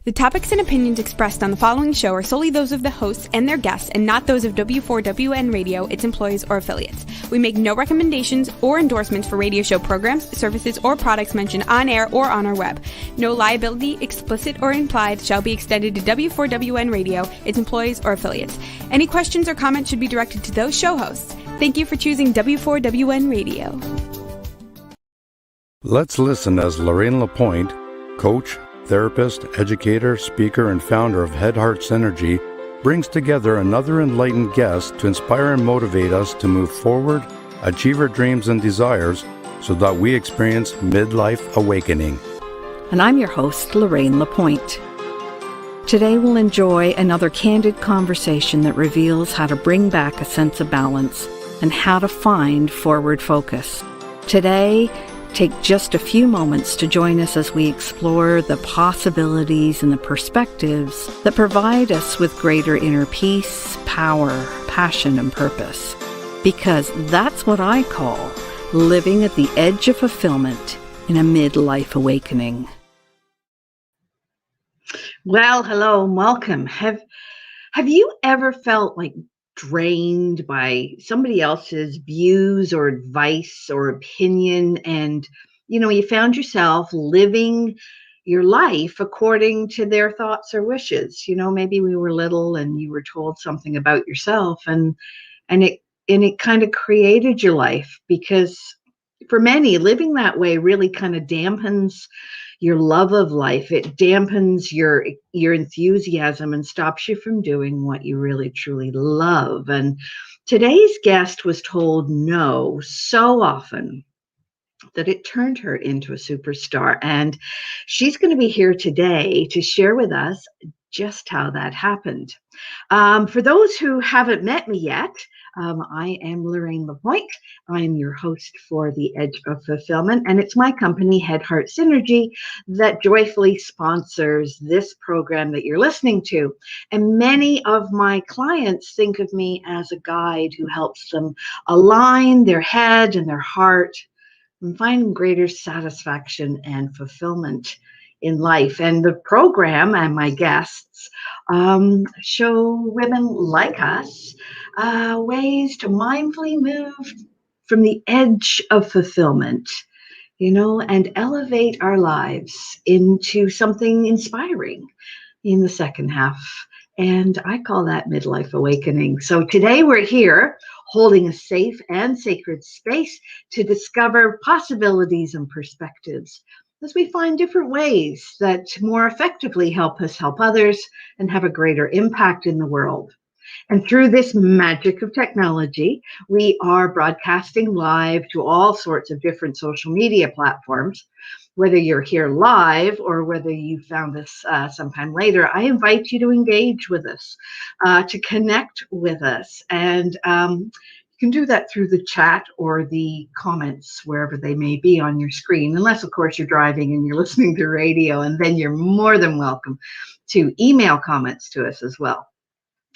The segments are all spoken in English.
The topics and opinions expressed on the following show are solely those of the hosts and their guests and not those of W4WN Radio, its employees, or affiliates. We make no recommendations or endorsements for radio show programs, services, or products mentioned on air or on our web. No liability, explicit or implied, shall be extended to W4WN Radio, its employees, or affiliates. Any questions or comments should be directed to those show hosts. Thank you for choosing W4WN Radio. Let's listen as Lorraine LaPointe, coach, therapist, educator, speaker, and founder of Head Heart Synergy, brings together another enlightened guest to inspire and motivate us to move forward, achieve our dreams and desires, so that we experience midlife awakening. And I'm your host, Lorraine LaPointe. Today we'll enjoy another candid conversation that reveals how to bring back a sense of balance and how to find forward focus. Today, take just a few moments to join us as we explore the possibilities and the perspectives that provide us with greater inner peace, power, passion, and purpose. Because that's what I call living at the edge of fulfillment in a midlife awakening. Well, hello and welcome. Have you ever felt like drained by somebody else's views or advice or opinion, and you found yourself living your life according to their thoughts or wishes? Maybe we were little and you were told something about yourself, and it kind of created your life, because for many, living that way really kind of dampens your love of life. It dampens your enthusiasm and stops you from doing what you really truly love. And today's guest was told no so often that it turned her into a superstar. And she's going to be here today to share with us just how that happened. For those who haven't met me yet, I am Lorraine LaPointe. I'm your host for The Edge of Fulfillment, and it's my company, Head Heart Synergy, that joyfully sponsors this program that you're listening to. And many of my clients think of me as a guide who helps them align their head and their heart and find greater satisfaction and fulfillment in life. And the program and my guests show women like us ways to mindfully move from the edge of fulfillment, and elevate our lives into something inspiring in the second half. And I call that midlife awakening. So today we're here holding a safe and sacred space to discover possibilities and perspectives as we find different ways that more effectively help us help others and have a greater impact in the world. And through this magic of technology, we are broadcasting live to all sorts of different social media platforms. Whether you're here live or whether you found us sometime later, I invite you to engage with us, to connect with us. And you can do that through the chat or the comments, wherever they may be on your screen, unless, of course, you're driving and you're listening to radio, and then you're more than welcome to email comments to us as well.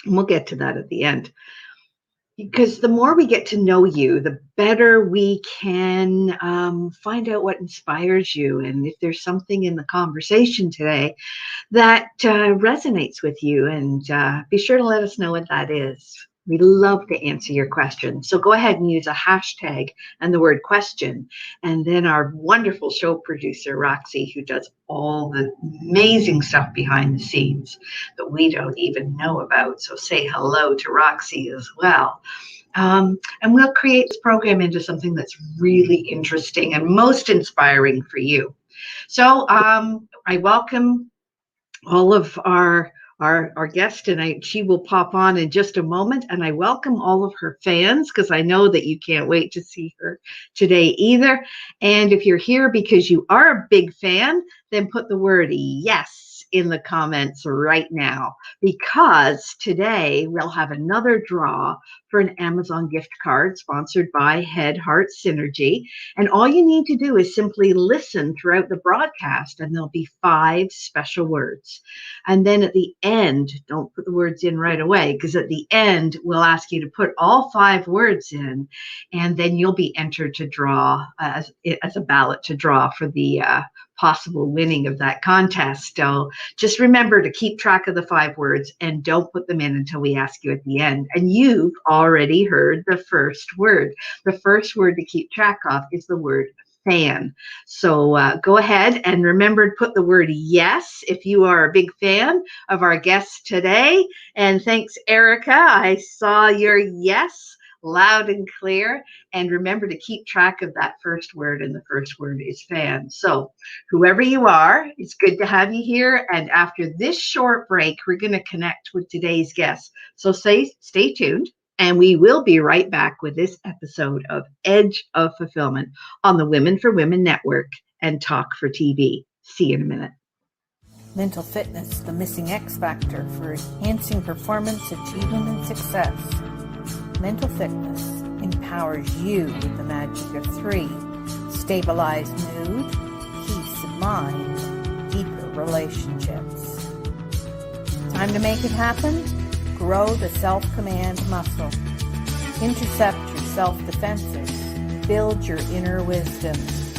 And we'll get to that at the end. Because the more we get to know you, the better we can find out what inspires you. And if there's something in the conversation today that resonates with you, and be sure to let us know what that is. We'd love to answer your questions. So go ahead and use a hashtag and the word question. And then our wonderful show producer, Roxy, who does all the amazing stuff behind the scenes that we don't even know about. So say hello to Roxy as well. And we'll create this program into something that's really interesting and most inspiring for you. So I welcome all of our guest tonight. She will pop on in just a moment, and I welcome all of her fans, because I know that you can't wait to see her today either. And if you're here because you are a big fan, then put the word yes in the comments right now, because today we'll have another draw for an Amazon gift card sponsored by Head Heart Synergy. And all you need to do is simply listen throughout the broadcast, and there'll be 5 special words. And then at the end, don't put the words in right away, because at the end, we'll ask you to put all 5 words in, and then you'll be entered to draw as a ballot to draw for the possible winning of that contest. So just remember to keep track of the 5 words and don't put them in until we ask you at the end. And you've already heard the first word. The first word to keep track of is the word fan. So go ahead and remember to put the word yes if you are a big fan of our guest today. And thanks, Erica. I saw your yes loud and clear. And remember to keep track of that first word, and the first word is fan. So whoever you are, it's good to have you here. And after this short break, we're going to connect with today's guest. So stay tuned. And we will be right back with this episode of Edge of Fulfillment on the Women for Women Network and Talk for TV. See you in a minute. Mental fitness, the missing X factor for enhancing performance, achievement, and success. Mental fitness empowers you with the magic of 3: stabilized mood, peace of mind, deeper relationships. Time to make it happen? Grow the self-command muscle. Intercept your self-defenses. Build your inner wisdom.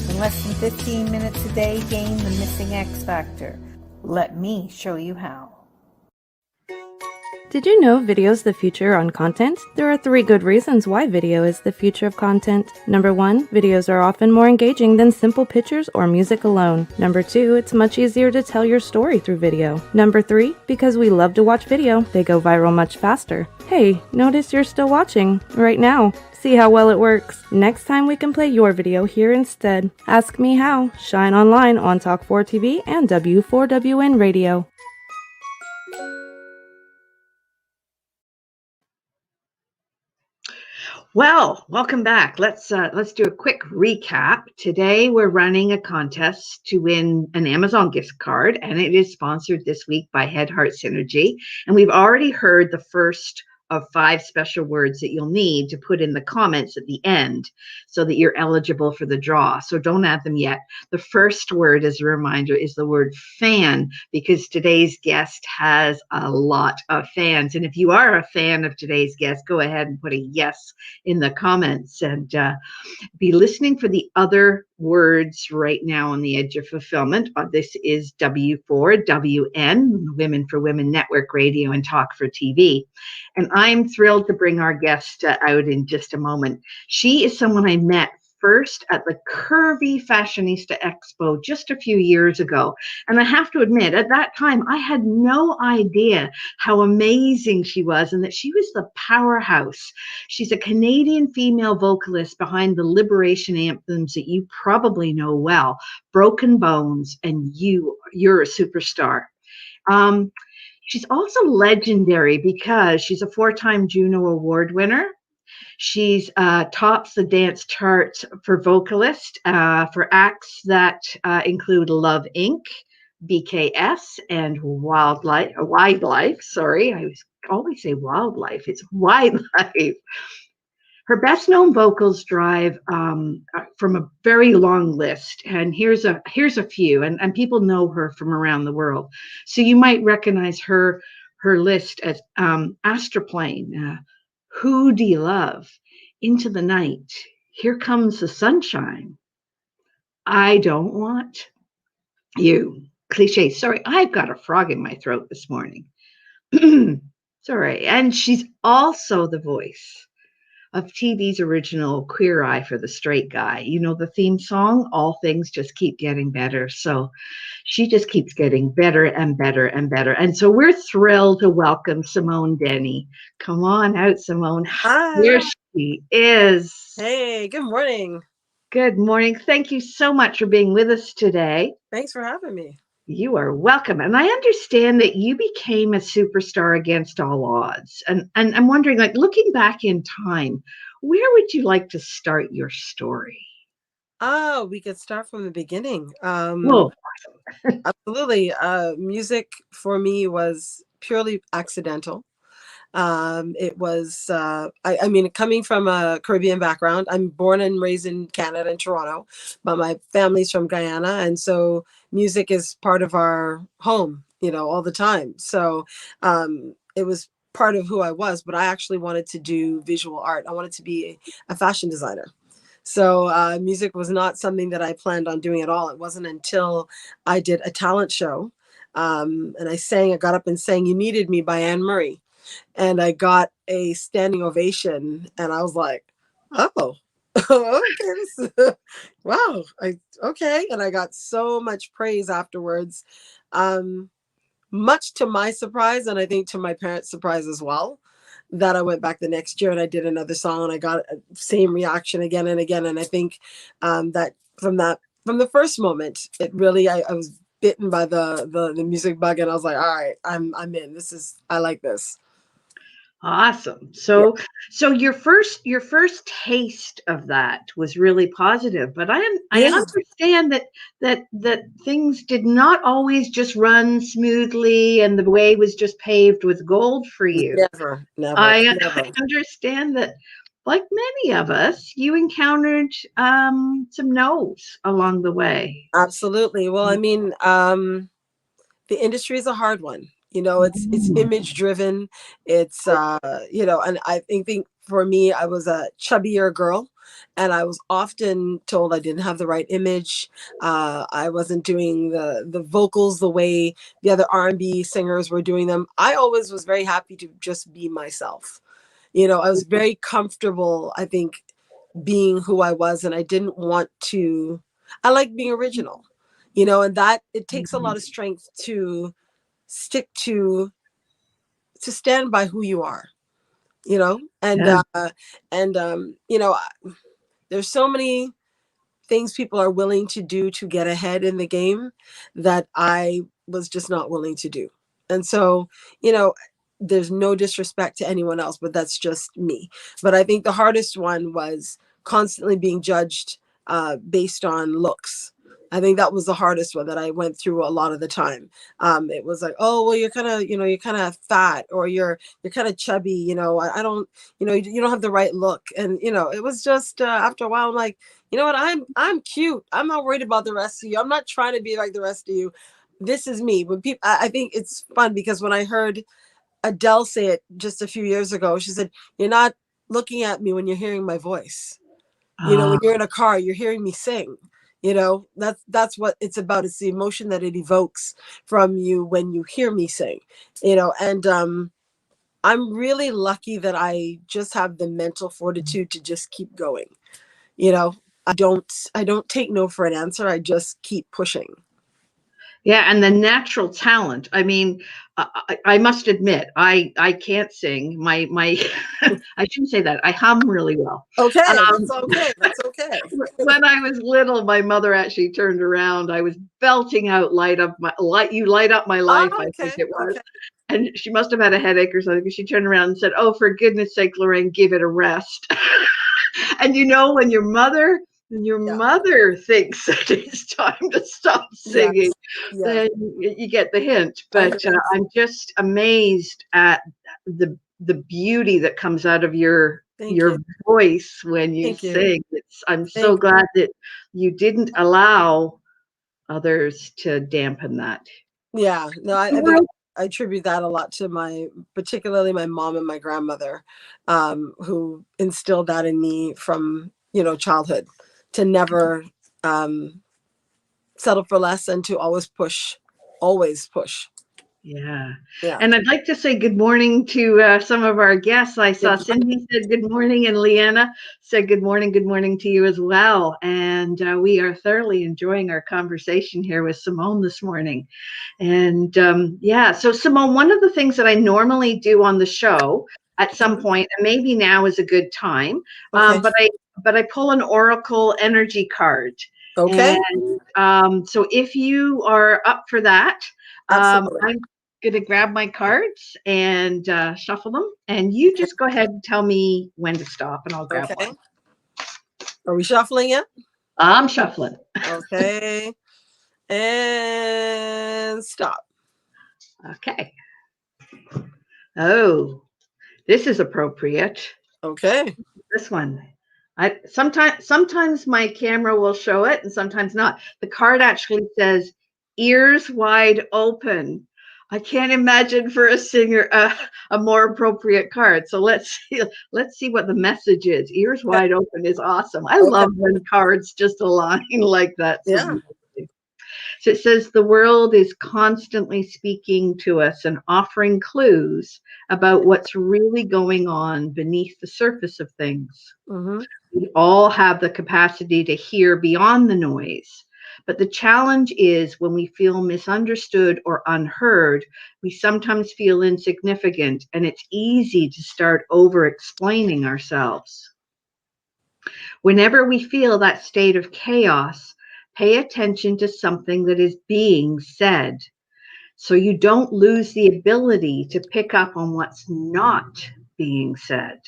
In less than 15 minutes a day, gain the missing X factor. Let me show you how. Did you know video is the future on content? There are 3 good reasons why video is the future of content. Number 1, videos are often more engaging than simple pictures or music alone. Number 2, it's much easier to tell your story through video. Number 3, because we love to watch video, they go viral much faster. Hey, notice you're still watching right now. See how well it works. Next time we can play your video here instead. Ask me how. Shine online on Talk 4 TV and W4WN Radio. Well, welcome back. Let's do a quick recap. Today we're running a contest to win an Amazon gift card, and it is sponsored this week by Head Heart Synergy. And we've already heard the first of 5 special words that you'll need to put in the comments at the end so that you're eligible for the draw. So don't add them yet. The first word, as a reminder, is the word fan, because today's guest has a lot of fans. And if you are a fan of today's guest, go ahead and put a yes in the comments, and be listening for the other words right now on the Edge of Fulfillment. This is W4WN, Women for Women Network Radio and Talk for TV. And I'm thrilled to bring our guest out in just a moment. She is someone I met first at the Curvy Fashionista Expo just a few years ago. And I have to admit, at that time, I had no idea how amazing she was and that she was the powerhouse. She's a Canadian female vocalist behind the liberation anthems that you probably know well, Broken Bones and You're a Superstar. She's also legendary because she's a 4-time Juno Award winner. She's tops the dance charts for vocalist for acts that include Love Inc., BKS, and Wildlife. Sorry, I always say Wildlife. It's Wildlife. Her best known vocals drive from a very long list, and here's a few, and people know her from around the world. So you might recognize her list as Astroplane, Who Do You Love, Into the Night, Here Comes the Sunshine, I Don't Want You. Cliche. Sorry, I've got a frog in my throat this morning. Sorry. And she's also the voice of TV's original Queer Eye for the Straight Guy. You know, the theme song, All Things Just Keep Getting Better. So she just keeps getting better and better and better. And so we're thrilled to welcome Simone Denny. Come on out, Simone. Hi. Here she is. Hey, good morning. Good morning. Thank you so much for being with us today. Thanks for having me. You are welcome. And I understand that you became a superstar against all odds. And I'm wondering, like, looking back in time, where would you like to start your story? Oh, we could start from the beginning. Well, Absolutely. Music for me was purely accidental. It was, I mean, coming from a Caribbean background, I'm born and raised in Canada, in Toronto, but my family's from Guyana. And so music is part of our home, you know, all the time. So it was part of who I was, but I actually wanted to do visual art. I wanted to be a fashion designer. So music was not something that I planned on doing at all. It wasn't until I did a talent show, and I got up and sang "You Needed Me" by Anne Murray, and I got a standing ovation, and I was like, oh. Okay, wow. Okay. And I got so much praise afterwards. Much to my surprise, and I think to my parents' surprise as well, that I went back the next year and I did another song and I got the same reaction again and again. And I think that from the first moment, it really I was bitten by the music bug, and I was like, all right, I'm in. I like this. Awesome. Yeah. So your first taste of that was really positive, but I Yeah. understand that things did not always just run smoothly and the way was just paved with gold for you. Never. I understand that, like many of us, you encountered some no's along the way. Absolutely. Well, I mean, the industry is a hard one. It's image driven. It's and I think for me, I was a chubbier girl, and I was often told I didn't have the right image. I wasn't doing the vocals the way the other R&B singers were doing them. I always was very happy to just be myself. I was very comfortable, I think, being who I was, and I didn't want to. I like being original, and that it takes a lot of strength to stick to stand by who you are, and there's so many things people are willing to do to get ahead in the game that I was just not willing to do. And so, there's no disrespect to anyone else, but that's just me. But I think the hardest one was constantly being judged based on looks. I think that was the hardest one that I went through a lot of the time. It was like, oh, well, you're kind of fat, or you're kind of chubby. I don't, you don't have the right look. And, it was just after a while, I'm like, you know what? I'm cute. I'm not worried about the rest of you. I'm not trying to be like the rest of you. This is me. When people, I think it's fun because when I heard Adele say it just a few years ago, she said, you're not looking at me when you're hearing my voice. When you're in a car, you're hearing me sing. That's what it's about. It's the emotion that it evokes from you when you hear me sing, and I'm really lucky that I just have the mental fortitude to just keep going. I don't take no for an answer. I just keep pushing. Yeah, and the natural talent. I mean, I must admit, I can't sing. My I shouldn't say that. I hum really well. Okay, that's okay. That's okay. When I was little, my mother actually turned around. I was belting out "You Light Up My Life," Okay, I think it was. Okay. And she must have had a headache or something, because she turned around and said, "Oh, for goodness sake, Lorraine, give it a rest." And when your mother thinks that it's time to stop singing, then you get the hint. But I'm just amazed at the beauty that comes out of your voice when you sing. I'm so glad that you didn't allow others to dampen that. Yeah, no, I think I attribute that a lot to particularly my mom and my grandmother, who instilled that in me from, childhood, to never settle for less and to always push. Yeah. And I'd like to say good morning to some of our guests. I saw Cindy said good morning, and Leanna said good morning to you as well. And we are thoroughly enjoying our conversation here with Simone this morning. And so Simone, one of the things that I normally do on the show at some point, and maybe now is a good time, but I pull an Oracle energy card. Okay. And so if you are up for that, I'm going to grab my cards and shuffle them, and you just go ahead and tell me when to stop, and I'll grab one. Are we shuffling it? I'm shuffling. Okay. And stop. Okay. Oh, this is appropriate. Okay. This one. Sometimes my camera will show it and sometimes not. The card actually says ears wide open. I can't imagine for a singer a more appropriate card. So let's see what the message is. Ears Yeah. wide open is awesome. I Okay. love when cards just align like that. So Yeah. beautifully. So it says the world is constantly speaking to us and offering clues about what's really going on beneath the surface of things. Mm-hmm. We all have the capacity to hear beyond the noise. But the challenge is when we feel misunderstood or unheard, we sometimes feel insignificant, and it's easy to start over explaining ourselves. Whenever we feel that state of chaos, pay attention to something that is being said so you don't lose the ability to pick up on what's not being said.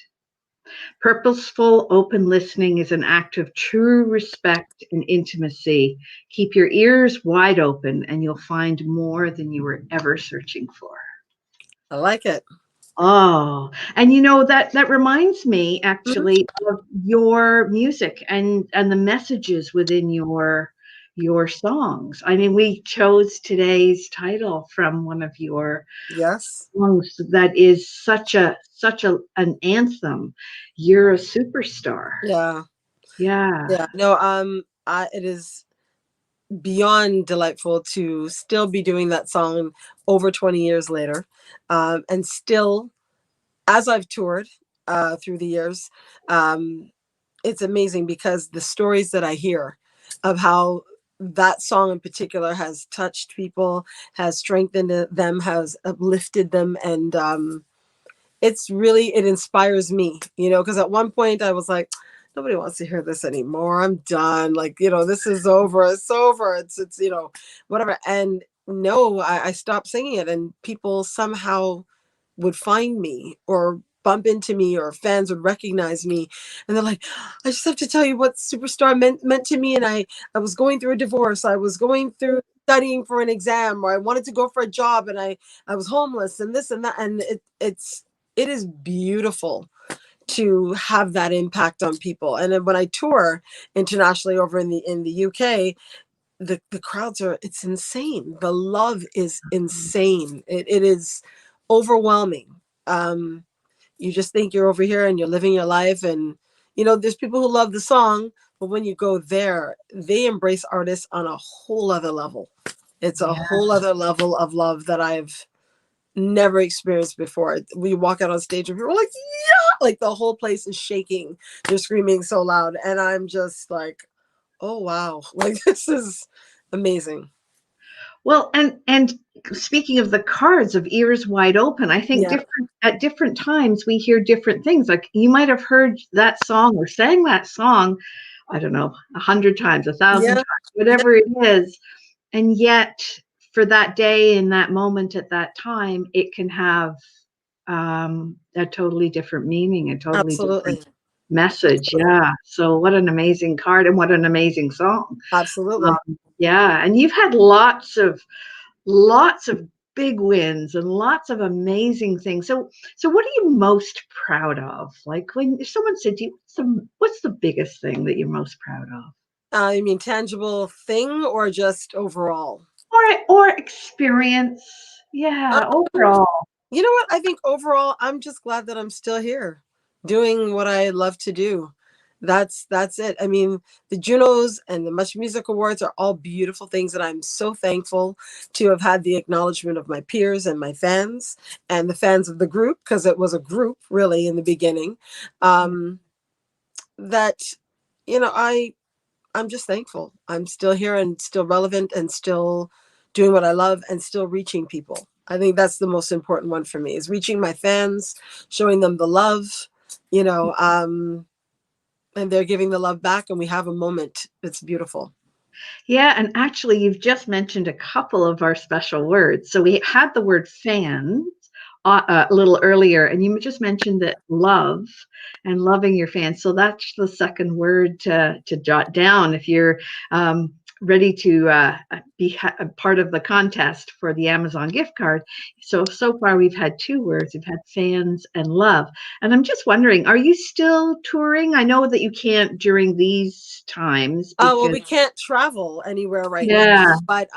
Purposeful, open listening is an act of true respect and intimacy. Keep your ears wide open, and you'll find more than you were ever searching for. I like it. Oh, and that reminds me Mhm. actually of your music and the messages within your songs. I mean, we chose today's title from one of your Yes. songs that is such a an anthem. You're a superstar. Yeah. Yeah. Yeah. No, it is beyond delightful to still be doing that song over 20 years later. And still, as I've toured through the years, it's amazing because the stories that I hear of how that song in particular has touched people, has strengthened them, has uplifted them. And it inspires me, because at one point I was like, nobody wants to hear this anymore. I'm done. Like, this is over. It's over. It's whatever. And no, I stopped singing it, and people somehow would find me or bump into me, or fans would recognize me, and they're like, I just have to tell you what superstar meant to me. And I was going through a divorce. I was going through studying for an exam, or I wanted to go for a job, and I was homeless, and this and that. And it is beautiful to have that impact on people. And then when I tour internationally over in the UK, the crowds it's insane. The love is insane. It is overwhelming. You just think you're over here and you're living your life, and there's people who love the song, but when you go there, they embrace artists on a whole other level. It's a Yeah. whole other level of love that I've never experienced before. We walk out on stage and people are like, yeah, like the whole place is shaking. They're screaming so loud, and I'm just like, oh wow, like this is amazing. Well, and speaking of the cards of ears wide open, I think Yeah. at different times we hear different things. Like you might have heard that song or sang that song, I don't know, 100 times, 1,000 Yeah. times, whatever it is. And yet for that day in that moment at that time, it can have a totally different meaning, a totally Absolutely. different message. Yeah. So what an amazing card and what an amazing song. Absolutely. Yeah. And you've had lots of big wins and lots of amazing things. So what are you most proud of? Like if someone said to you, what's the biggest thing that you're most proud of? You mean tangible thing or just overall? Or experience. Yeah, Um, overall. You know what? I think overall, I'm just glad that I'm still here doing what I love to do. That's it. I mean, the Junos and the Much Music Awards are all beautiful things, and I'm so thankful to have had the acknowledgement of my peers and my fans and the fans of the group, because it was a group really in the beginning. That I'm just thankful. I'm still here and still relevant and still doing what I love and still reaching people. I think that's the most important one for me, is reaching my fans, showing them the love, and they're giving the love back, and we have a moment. It's beautiful. Yeah, and actually you've just mentioned a couple of our special words. So we had the word fans a little earlier, and you just mentioned that love and loving your fans. So that's the second word to jot down if you're ready to be a part of the contest for the Amazon gift card. So far we've had 2 words. We've had fans and love. And I'm just wondering, are you still touring? I know that you can't during these times. Oh, well, we can't travel anywhere right Yeah. now, but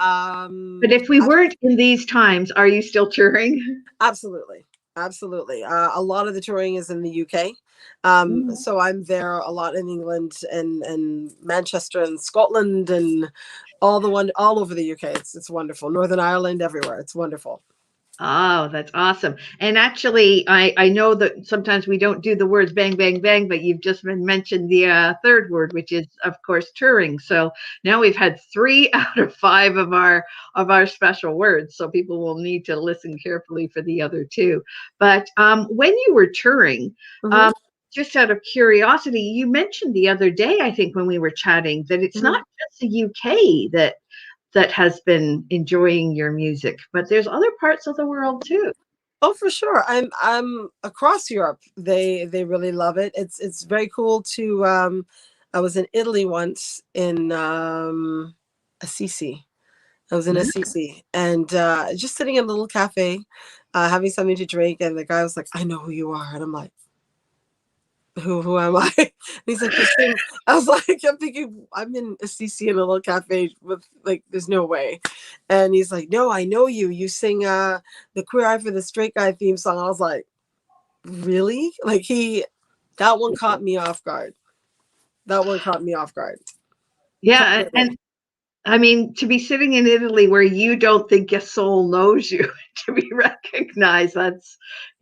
if we weren't in these times, are you still touring? Absolutely. Absolutely. A lot of the touring is in the UK. Mm. So I'm there a lot in England and Manchester and Scotland and all over the UK. It's wonderful. Northern Ireland, everywhere. It's wonderful. Oh, that's awesome. And actually, I know that sometimes we don't do the words bang, bang, bang, but you've just mentioned the 3rd word, which is, of course, touring. So now we've had 3 out of 5 of our special words. So people will need to listen carefully for the other 2. But when you were touring, just out of curiosity, you mentioned the other day, I think when we were chatting, that it's not just the UK that has been enjoying your music, but there's other parts of the world too. Oh, for sure. I'm across Europe. They really love it. It's very cool to I was in Italy once in Assisi. I was in Assisi and just sitting in a little cafe, having something to drink, and the guy was like, "I know who you are," and I'm like, who am I? And he's like, this thing. I was like, I'm thinking, I'm in Assisi in a little cafe with like, there's no way. And he's like, no, I know you. You sing the Queer Eye for the Straight Guy theme song. I was like, really? Like that one caught me off guard. Yeah, and I mean, to be sitting in Italy where you don't think a soul knows you, to be recognized,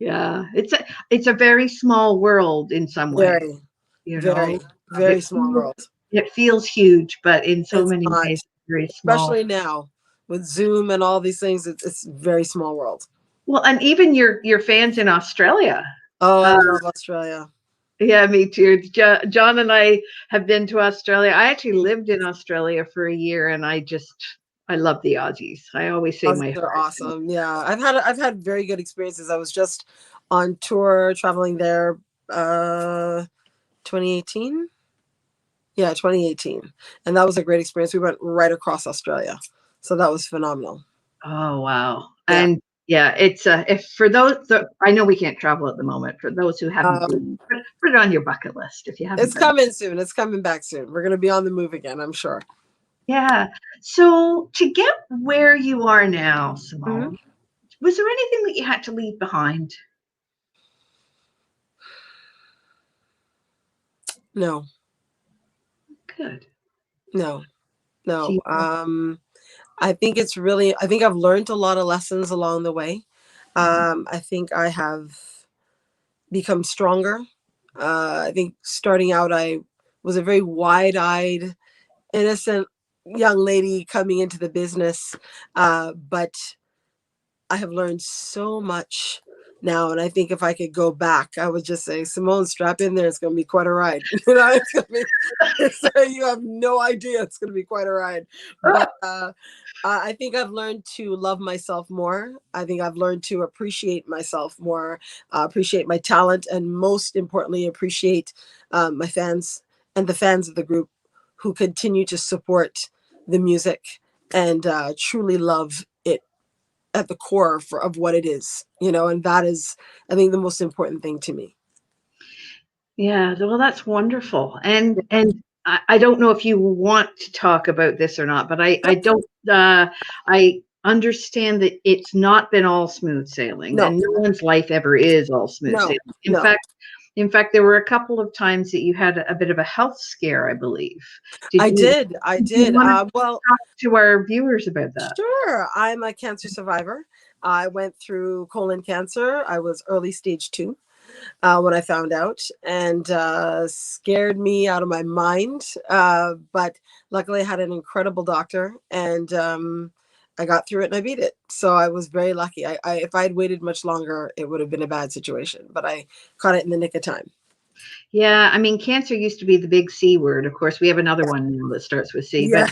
it's a very small world in some ways. Very small world. It feels huge, but in so many ways, very small. Especially now with Zoom and all these things, it's very small world. Well, and even your fans in Australia. Oh, I love Australia. Yeah, me too. John and I have been to Australia. I actually lived in Australia for a year, and I love the Aussies. I always say they're awesome. Yeah, I've had very good experiences. I was just on tour traveling there 2018. Yeah, 2018, and that was a great experience. We went right across Australia, so that was phenomenal. Oh wow! Yeah. And yeah, it's if for those I know we can't travel at the moment. For those who haven't been, put it on your bucket list if you haven't. It's coming soon. It's coming back soon. We're going to be on the move again, I'm sure. Yeah. So to get where you are now, Simone, was there anything that you had to leave behind? No. Good. No. I think I've learned a lot of lessons along the way. I think I have become stronger. I think starting out, I was a very wide-eyed, innocent young lady coming into the business. But I have learned so much now. And I think if I could go back, I would just say, Simone, strap in there. It's going to be quite a ride. You know, it's going to be, you have no idea. It's going to be quite a ride. But I think I've learned to love myself more. I think I've learned to appreciate myself more, appreciate my talent, and most importantly, appreciate my fans and the fans of the group who continue to support the music and truly love it at the core of what it is, you know, and that is, I think, the most important thing to me. Yeah, well, that's wonderful. And I don't know if you want to talk about this or not, but I understand that it's not been all smooth sailing, and no one's life ever is all smooth sailing. In fact, there were a couple of times that you had a bit of a health scare, I believe. I did. Well, talk to our viewers about that. Sure. I'm a cancer survivor. I went through colon cancer. I was early stage 2 when I found out, and scared me out of my mind. But luckily, I had an incredible doctor, and I got through it and I beat it. So I was very lucky. If I had waited much longer, it would have been a bad situation, but I caught it in the nick of time. Yeah, I mean, cancer used to be the big C word. Of course, we have another one now that starts with C. Yeah.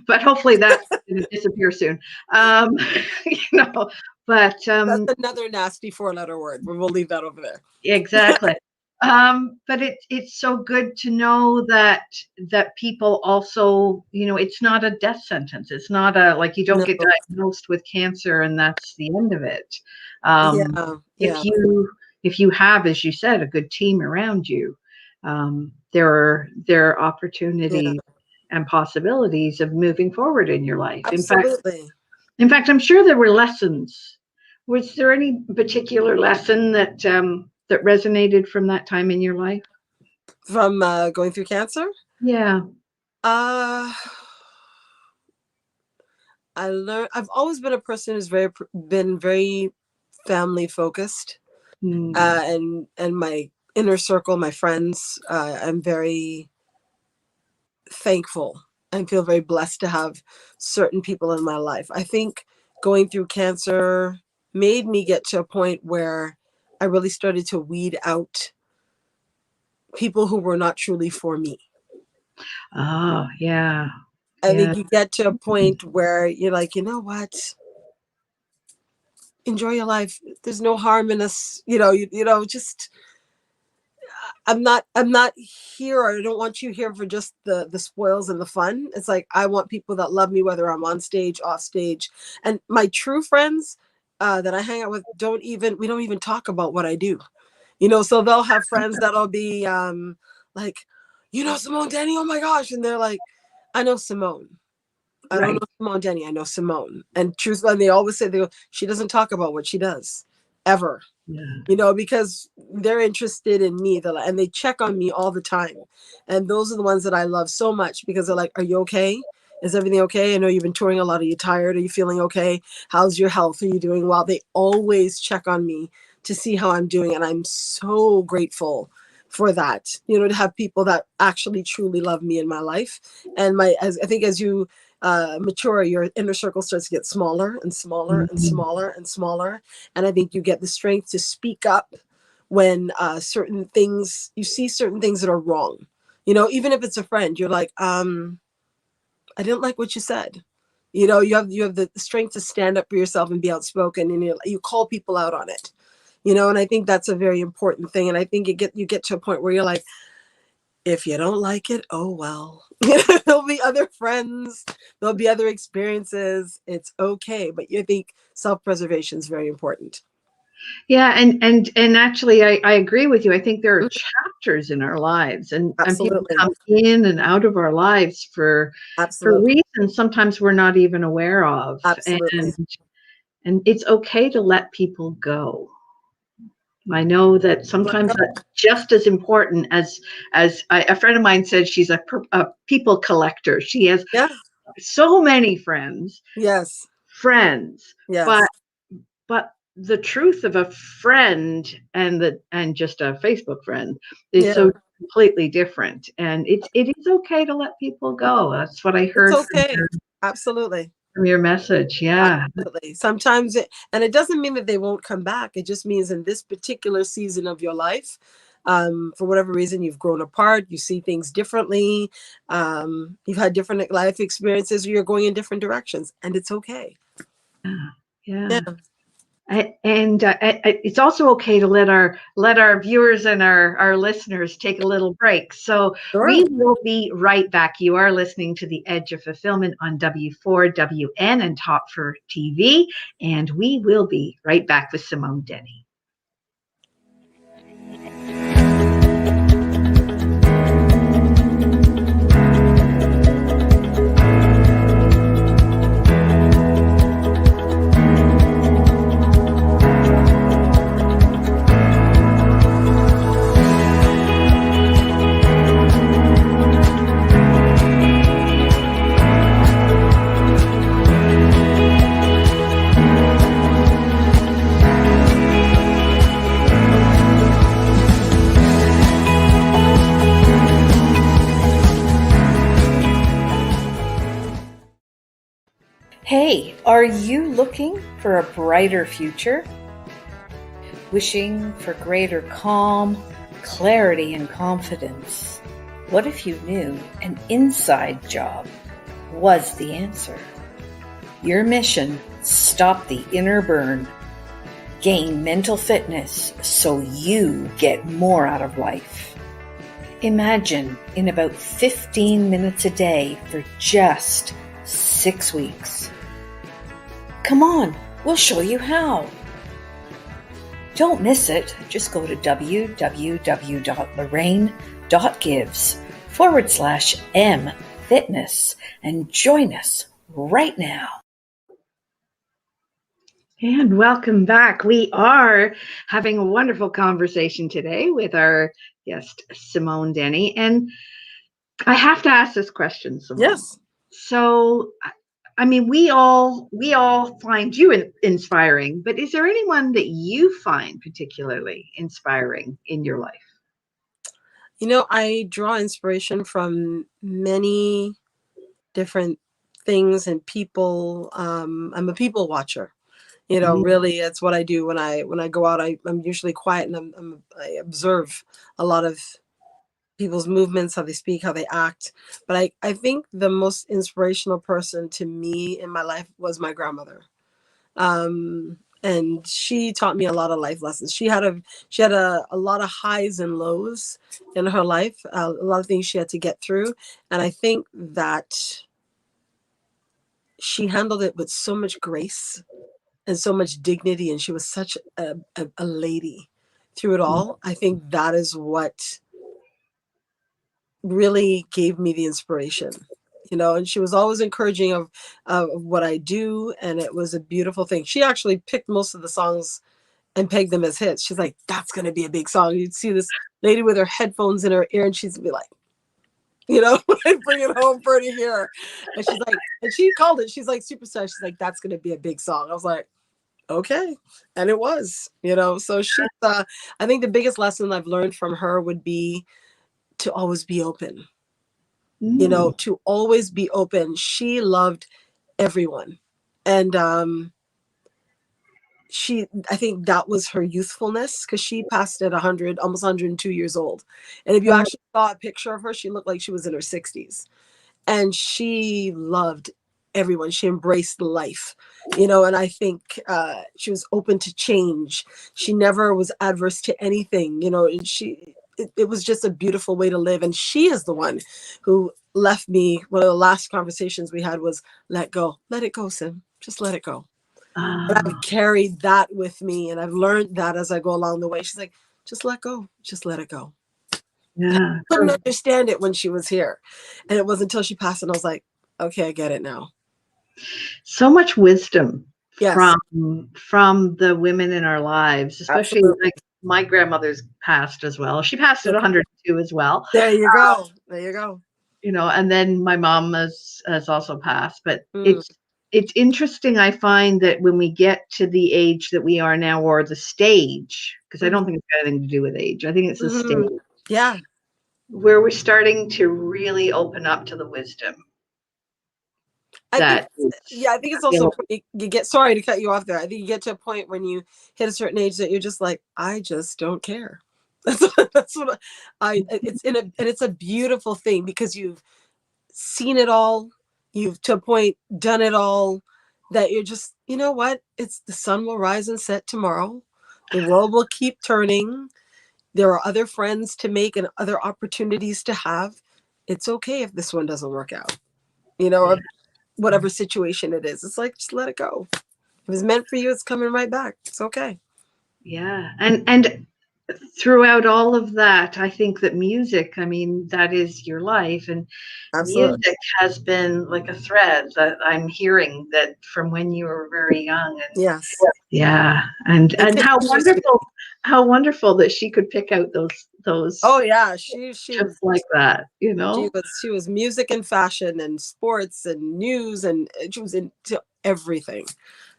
But hopefully that's going to disappear soon. You know, but that's another nasty 4-letter word. We'll leave that over there. Exactly. But it's so good to know that people also, it's not a death sentence. It's not like you don't No. get diagnosed with cancer and that's the end of it. Yeah. If you have, as you said, a good team around you, there are opportunities and possibilities of moving forward in your life. Absolutely. In fact, I'm sure there were lessons. Was there any particular lesson that resonated from that time in your life? From going through cancer? Yeah. I've always been a person who's been very family focused, and my inner circle, my friends, I'm very thankful and feel very blessed to have certain people in my life. I think going through cancer made me get to a point where I really started to weed out people who were not truly for me. Oh, yeah. I think you get to a point where you're like, you know what? Enjoy your life. There's no harm in us, just I'm not here, or I don't want you here for just the spoils and the fun. It's like, I want people that love me, whether I'm on stage, off stage. And my true friends that I hang out with we don't even talk about what I do. So they'll have friends that'll be like, Simone Denny, oh my gosh. And they're like, I know Simone. I don't know Simone Denny. I know Simone. And truthfully, they always say, she doesn't talk about what she does ever. Yeah. Because they're interested in me, and they check on me all the time. And those are the ones that I love so much, because they're like, are you okay? Is everything okay? I know you've been touring a lot. Are you tired? Are you feeling okay? How's your health? Are you doing well? They always check on me to see how I'm doing. And I'm so grateful for that, to have people that actually truly love me in my life. And I think as you mature, your inner circle starts to get smaller and smaller and smaller and smaller. And I think you get the strength to speak up when you see certain things that are wrong. Even if it's a friend, you're like, I didn't like what you said. You have the strength to stand up for yourself and be outspoken, and you call people out on it. And I think that's a very important thing. And I think you get to a point where you're like, if you don't like it, oh well. There'll be other friends, there'll be other experiences. It's okay. But you think self-preservation is very important. Yeah, and actually I agree with you. I think there are chapters in our lives, and people come in and out of our lives for reasons sometimes we're not even aware of. Absolutely. And it's okay to let people go. I know that sometimes that's just as important as a friend of mine said. She's a people collector. She has so many friends. Yes. Friends. Yes. But the truth of a friend and just a Facebook friend is so completely different. And it is okay to let people go. That's what I heard. It's okay. Absolutely. From your message. Yeah. Absolutely. Sometimes it doesn't mean that they won't come back. It just means in this particular season of your life, for whatever reason, you've grown apart, you see things differently, you've had different life experiences, or you're going in different directions, and it's okay. Yeah. It's also okay to let our viewers and our listeners take a little break. So we will be right back. You are listening to The Edge of Fulfillment on W4WN and Top for TV, and we will be right back with Simone Denny. Hey, are you looking for a brighter future? Wishing for greater calm, clarity, and confidence? What if you knew an inside job was the answer? Your mission: stop the inner burn. Gain mental fitness so you get more out of life. Imagine in about 15 minutes a day for just 6 weeks. Come on, we'll show you how. Don't miss it. Just go to www.lorraine.gives/mfitness and join us right now. And welcome back. We are having a wonderful conversation today with our guest, Simone Denny. And I have to ask this question, Simone. Yes. So, I mean, we all find you inspiring, but is there anyone that you find particularly inspiring in your life? You know, I draw inspiration from many different things and people. I'm a people watcher. You know, really, that's what I do when I go out. I'm usually quiet and I observe a lot of people's movements, how they speak, how they act. But I think the most inspirational person to me in my life was my grandmother. And she taught me a lot of life lessons. She had a lot of highs and lows in her life, a lot of things she had to get through. And I think that she handled it with so much grace and so much dignity. And she was such a lady through it all. I think that is what really gave me the inspiration, you know, and she was always encouraging of what I do. And it was a beautiful thing. She actually picked most of the songs and pegged them as hits. She's like, that's going to be a big song. You'd see this lady with her headphones in her ear and she'd be like, you know, bring it home for her to hear. And she's like, and she called it, she's like, superstar. She's like, that's going to be a big song. I was like, okay. And it was, you know, so she's, I think the biggest lesson I've learned from her would be to always be open, you know, to always be open. She loved everyone. And I think that was her youthfulness, because she passed at 100, almost 102 years old. And if you actually saw a picture of her, she looked like she was in her 60s. And she loved everyone. She embraced life, you know, and I think she was open to change. She never was adverse to anything, you know, and it was just a beautiful way to live. And she is the one who left me. One of the last conversations we had was, let go, let it go, Sim, just let it go. And I've carried that with me, and I've learned that as I go along the way. She's like, just let go, just let it go. Yeah. I couldn't understand it when she was here. And it wasn't until she passed and I was like, okay, I get it now. So much wisdom Yes. from the women in our lives, especially Absolutely. like my grandmother's passed as well. She passed at 102 as well. There you go. There you go. You know, and then my mom has also passed. But it's interesting. I find that when we get to the age that we are now, or the stage, because I don't think it's got anything to do with age. I think it's the stage. Yeah. Where we're starting to really open up to the wisdom. I think it's also, you get, sorry to cut you off there. I think you get to a point when you hit a certain age that you're just like, I just don't care. That's what it's a beautiful thing, because you've seen it all. You've to a point done it all, that you're just, you know what? It's the sun will rise and set tomorrow. The world will keep turning. There are other friends to make and other opportunities to have. It's okay if this one doesn't work out, you know, or whatever situation it is. It's like, just let it go. If it's meant for you, it's coming right back. It's okay. Yeah. And throughout all of that, I think that music, I mean, that is your life. And Absolutely. music has been like a thread that I'm hearing that from when you were very young. And yes. Yeah. And how wonderful that she could pick out those. Oh yeah. She just was like that, you know. She was music and fashion and sports and news, and she was into everything.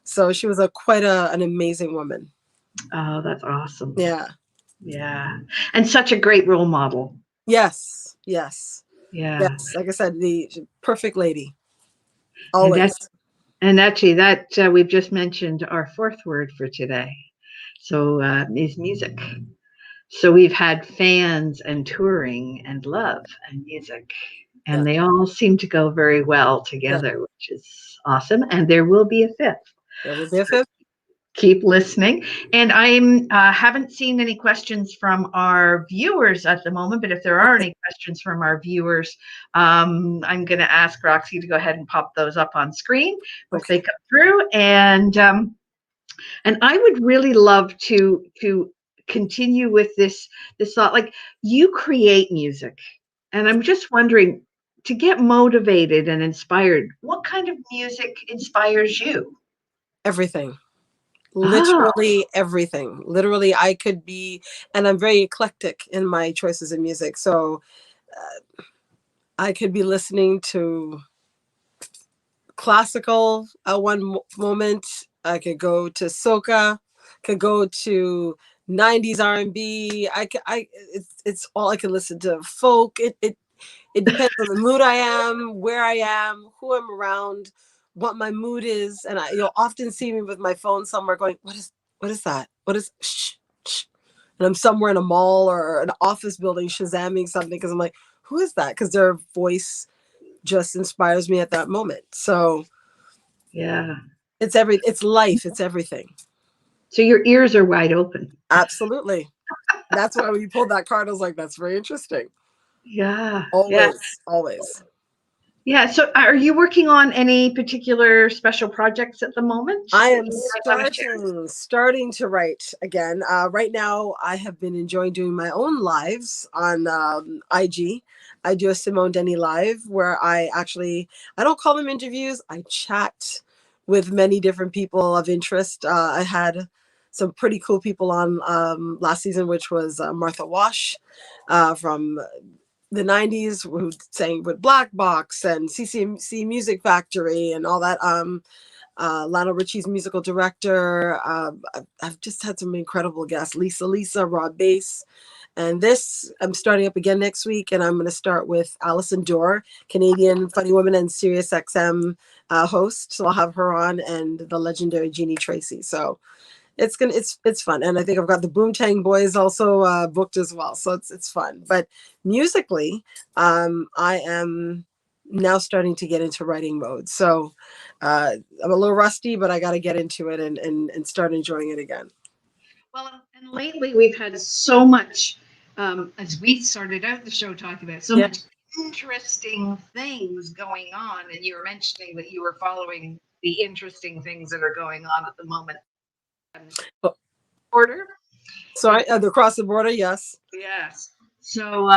So she was quite an amazing woman. Oh, that's awesome. Yeah. Yeah. And such a great role model. Yes. Yes. Yeah. Yes. Like I said, the perfect lady. Always. And actually that we've just mentioned our fourth word for today. So is music. So we've had fans and touring and love and music, and they all seem to go very well together, which is awesome. And there will be a fifth. There will be a fifth. keep listening. And I'm haven't seen any questions from our viewers at the moment, but if there are any questions from our viewers, I'm going to ask Roxy to go ahead and pop those up on screen if they come through. And I would really love to continue with this thought. Like, you create music, and I'm just wondering, to get motivated and inspired, what kind of music inspires you? Everything. Oh, Literally everything. Literally, I could be, and I'm very eclectic in my choices of music. So I could be listening to classical at one moment. I could go to soca, could go to 90s R&B. It's all I can listen to. Folk. It depends on the mood I am, where I am, who I'm around, what my mood is. And you'll often see me with my phone somewhere going, what is that? What is shh, shh. And I'm somewhere in a mall or an office building shazamming something because I'm like, who is that? Because their voice just inspires me at that moment. So yeah. it's life, it's everything. So your ears are wide open. Absolutely. That's why when you pulled that card, I was like, that's very interesting. Yeah. Always. Yeah. So are you working on any particular special projects at the moment? I am starting to write again. Right now, I have been enjoying doing my own lives on IG. I do a Simone Denny live where I don't call them interviews. I chat with many different people of interest. I had some pretty cool people on last season, which was Martha Wash from the 90s, who sang with Black Box and CCMC Music Factory and all that. Lionel Richie's musical director. I've just had some incredible guests. Lisa, Rob Bass. And this, I'm starting up again next week, and I'm going to start with Alison Dorr, Canadian funny woman and Sirius XM host. So I'll have her on, and the legendary Jeannie Tracy. So it's fun, and I think I've got the Boomtang Boys also booked as well. So it's fun. But musically, I am now starting to get into writing mode. So I'm a little rusty, but I got to get into it and start enjoying it again. Well, and lately we've had so much, as we started out the show talking about, so much interesting things going on. And you were mentioning that you were following the interesting things that are going on at the moment. Border? Sorry, across the border, yes. Yes. So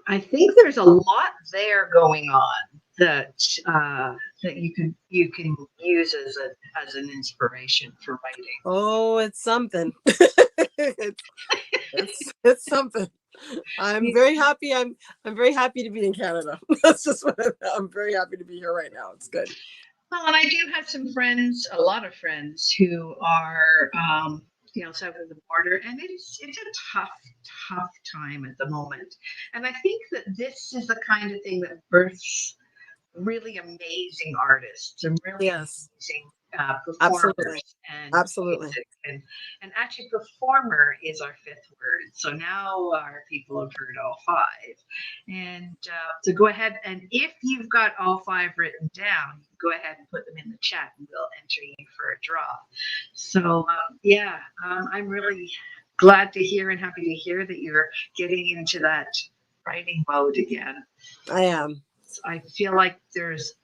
I think there's a lot there going on that you can use as an inspiration for writing. Oh, it's something. it's something. I'm very happy. I'm very happy to be in Canada. That's just what I'm very happy to be here right now. It's good. Well, and I do have some friends, a lot of friends who are south of the border, and it's a tough time at the moment. And I think that this is the kind of thing that births really amazing artists and really amazing performers. Absolutely. And actually, performer is our fifth word. So now our people have heard all five. And so go ahead, and if you've got all five written down, go ahead and put them in the chat, and we'll enter you for a draw. So I'm really glad to hear and happy to hear that you're getting into that writing mode again. I am. I feel like there's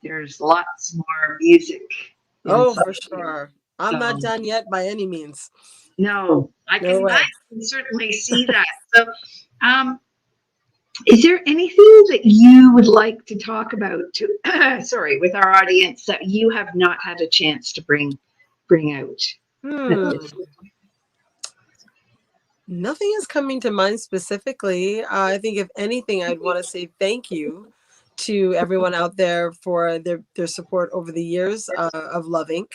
lots more music. Oh, for sure. I'm not done yet by any means. No, I can certainly see that. So, is there anything that you would like to talk about with our audience that you have not had a chance to bring out? Nothing is coming to mind specifically. I think if anything, I'd want to say thank you to everyone out there for their support over the years of Love Inc.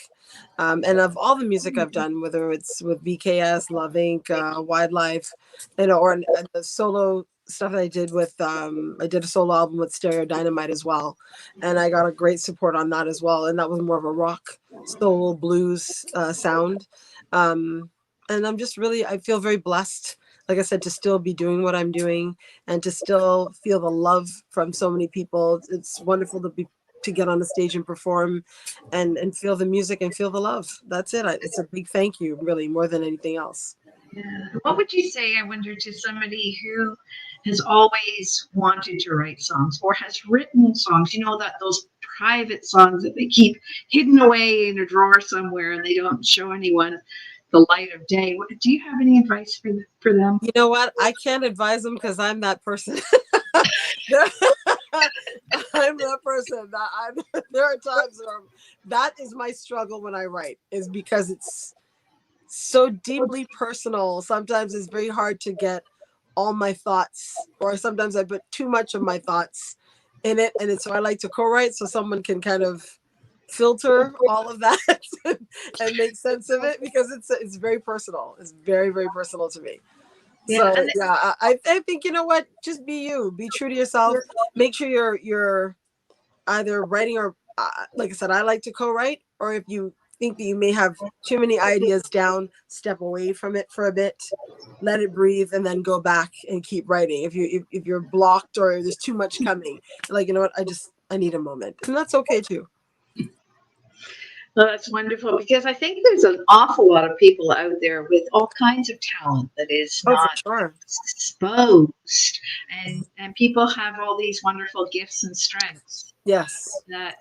And of all the music I've done, whether it's with VKS, Love Inc., Wildlife, or the solo stuff that I did with, I did a solo album with Stereo Dynamite as well. And I got a great support on that as well. And that was more of a rock, soul, blues sound. And I'm just I feel very blessed, like I said, to still be doing what I'm doing and to still feel the love from so many people. It's wonderful to be to get on the stage and perform and feel the music and feel the love. That's it. It's a big thank you, really, more than anything else. Yeah. What would you say, I wonder, to somebody who has always wanted to write songs or has written songs, that those private songs that they keep hidden away in a drawer somewhere and they don't show anyone the light of day? Do you have any advice for them? You know what? I can't advise them because I'm that person. I'm that person. There are times where that is my struggle when I write, is because it's so deeply personal. Sometimes it's very hard to get all my thoughts, or sometimes I put too much of my thoughts in it. And so I like to co-write so someone can kind of filter all of that and make sense of it, because it's very personal. It's very, very personal to me. Yeah, so yeah, I think, you know what, just be you, be true to yourself. Make sure you're either writing or like I said, I like to co-write, or if you think that you may have too many ideas down, step away from it for a bit, let it breathe, and then go back and keep writing. If you're blocked or there's too much coming, like, you know what, I need a moment, and that's okay too. Well, that's wonderful, because I think there's an awful lot of people out there with all kinds of talent that is not exposed, and people have all these wonderful gifts and strengths. Yes. That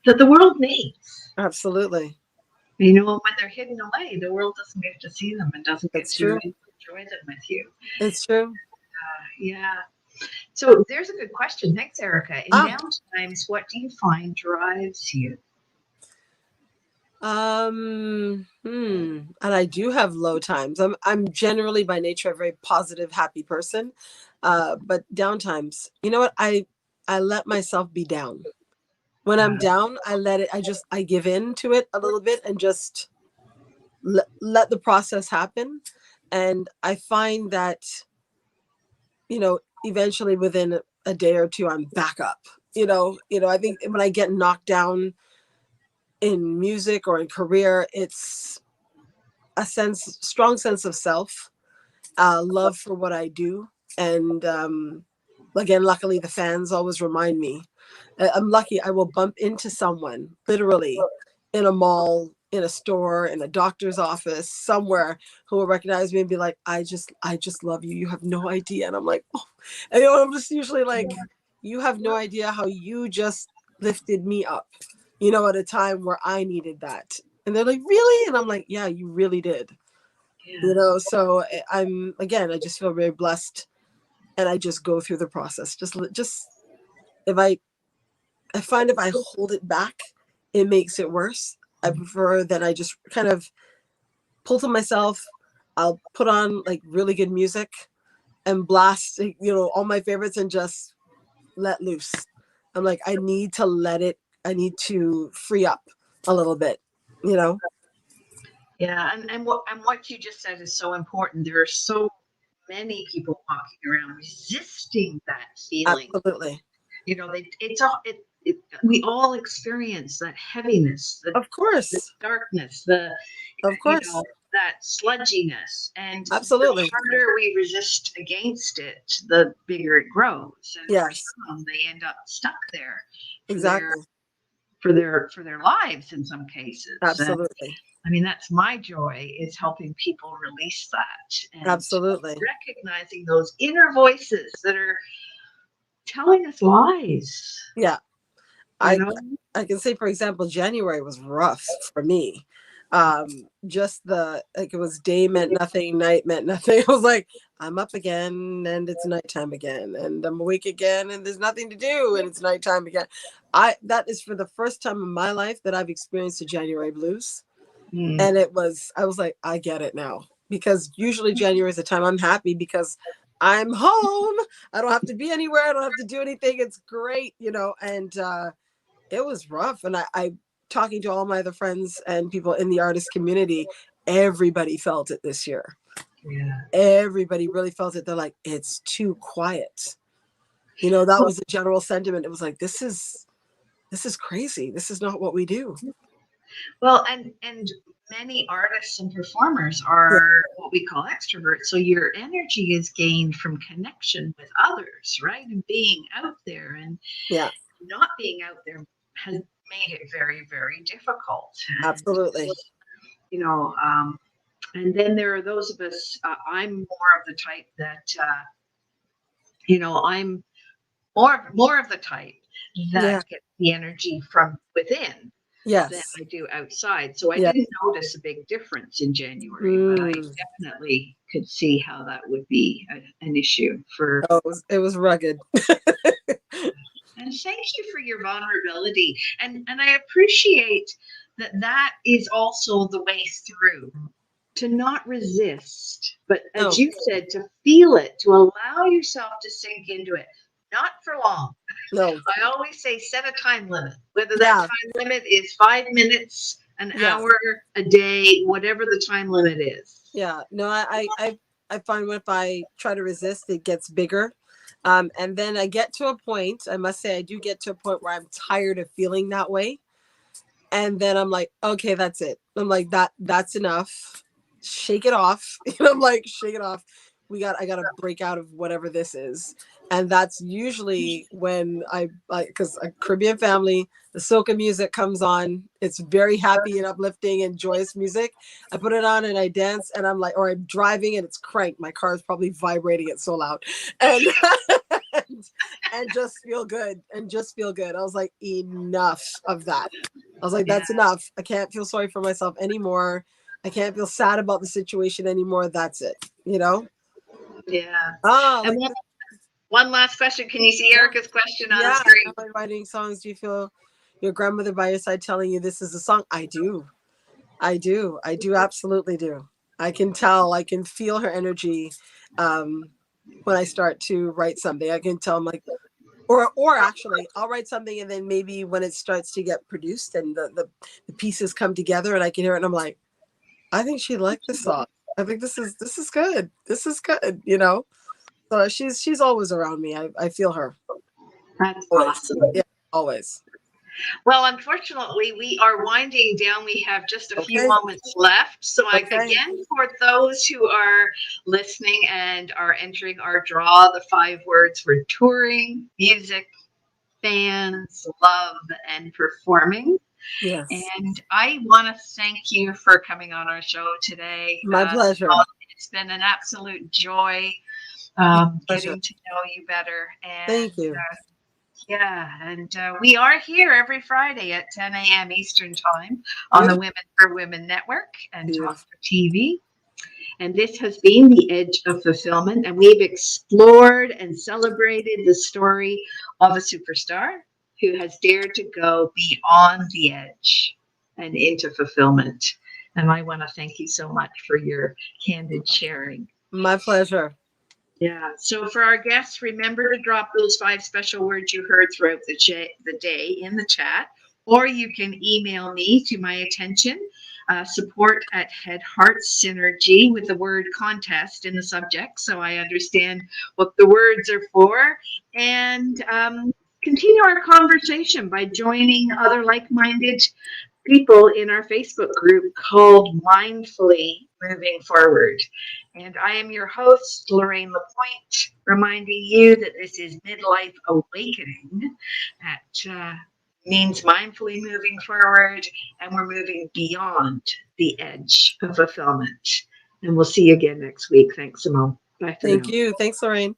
the world needs. Absolutely. When they're hidden away, the world doesn't get to see them and doesn't get to enjoy them with you. It's true. Yeah. So there's a good question. Thanks, Erica. In downtimes, what do you find drives you? And I do have low times. I'm generally by nature a very positive, happy person. But downtimes, you know what? I let myself be down. When I'm down, I give in to it a little bit and just let the process happen. And I find that, eventually within a day or two, I'm back up. I think when I get knocked down in music or in career, it's a strong sense of self, love for what I do. And again, luckily the fans always remind me. I'm lucky I will bump into someone literally in a mall, in a store, in a doctor's office, somewhere, who will recognize me and be like, I just love you. You have no idea. And I'm like, oh, and I'm just usually like, you have no idea how you just lifted me up, at a time where I needed that. And they're like, really? And I'm like, yeah, you really did. Yeah. So I just feel very blessed, and I just go through the process. Just if I find if I hold it back, it makes it worse. I prefer that I just kind of pull to myself. I'll put on like really good music and blast, all my favorites, and just let loose. I'm like, I need to free up a little bit, Yeah, and what you just said is so important. There are so many people walking around resisting that feeling. Absolutely. We all experience that heaviness, of course, the darkness, that sludginess, and absolutely, the harder we resist against it, the bigger it grows. And yes, for some, they end up stuck there. Exactly. For their lives in some cases. Absolutely. And, that's my joy, is helping people release that. And absolutely. Recognizing those inner voices that are telling us lies. Yeah. I can say, for example, January was rough for me. It was day meant nothing, night meant nothing. I was like, I'm up again and it's nighttime again, and I'm awake again and there's nothing to do and it's nighttime again. That is for the first time in my life that I've experienced the January blues. And I was like, I get it now, because usually January is the time I'm happy because I'm home. I don't have to be anywhere. I don't have to do anything. It's great, and it was rough. And I talking to all my other friends and people in the artist community, everybody felt it this year. Yeah. Everybody really felt it. They're like, it's too quiet. That was the general sentiment. It was like, this is crazy. This is not what we do. Well, and many artists and performers are what we call extroverts. So your energy is gained from connection with others, right? And being out there. And not being out there has made it very, very difficult. Absolutely. You know, and then there are those of us, I'm more of the type that, I'm more of the type that gets the energy from within than Yes. I do outside. So I Yeah. didn't notice a big difference in January, but I definitely could see how that would be an issue for. Oh, it was rugged. And thank you for your vulnerability. And I appreciate that is also the way through. To not resist, but as you said, to feel it, to allow yourself to sink into it, not for long. No. I always say set a time limit, whether that time limit is 5 minutes, an hour, a day, whatever the time limit is. Yeah, no, I find if I try to resist, it gets bigger. And then I get to a point, I must say, I do get to a point where I'm tired of feeling that way. And then I'm like, okay, that's it. I'm like, that's enough. Shake it off. I'm like, shake it off. I got to break out of whatever this is. And that's usually when because a Caribbean family, the soca music comes on. It's very happy and uplifting and joyous music. I put it on and I dance, and I'm like, or I'm driving and it's cranked. My car is probably vibrating. It's so loud. And and just feel good. I was like, enough of that. I was like, that's enough. I can't feel sorry for myself anymore. I can't feel sad about the situation anymore. That's it. Yeah. Oh, and one last question. Can you see Erica's question on the screen? Am I writing songs? Do you feel your grandmother by your side telling you this is a song? I do. Absolutely do. I can tell. I can feel her energy when I start to write something. I can tell. I'm like, or actually, I'll write something, and then maybe when it starts to get produced and the pieces come together, and I can hear it, and I'm like, I think she'd like this song. I think this is good. This is good, So she's always around me. I feel her. That's always. Awesome. Yeah, always. Well, unfortunately, we are winding down. We have just a few moments left. So again, for those who are listening and are entering our draw, the 5 words were touring, music, fans, love, and performing. Yes. And I want to thank you for coming on our show today. My pleasure. It's been an absolute joy getting to know you better. And, thank you. We are here every Friday at 10 a.m. Eastern Time on the Women for Women Network and Talk for TV. And this has been The Edge of Fulfillment, and we've explored and celebrated the story of a superstar who has dared to go beyond the edge and into fulfillment. And I want to thank you so much for your candid sharing. My pleasure. Yeah. So for our guests, remember to drop those 5 special words you heard throughout the day in the chat, or you can email me to my attention, support@HeadHeartSynergy with the word contest in the subject, so I understand what the words are for, and continue our conversation by joining other like-minded people in our Facebook group called Mindfully Moving Forward. And I am your host, Lorraine LaPointe, reminding you that this is Midlife Awakening. That means mindfully moving forward, and we're moving beyond the edge of fulfillment. And we'll see you again next week. Thanks, Simone. Bye for now. Thank you. Thanks, Lorraine.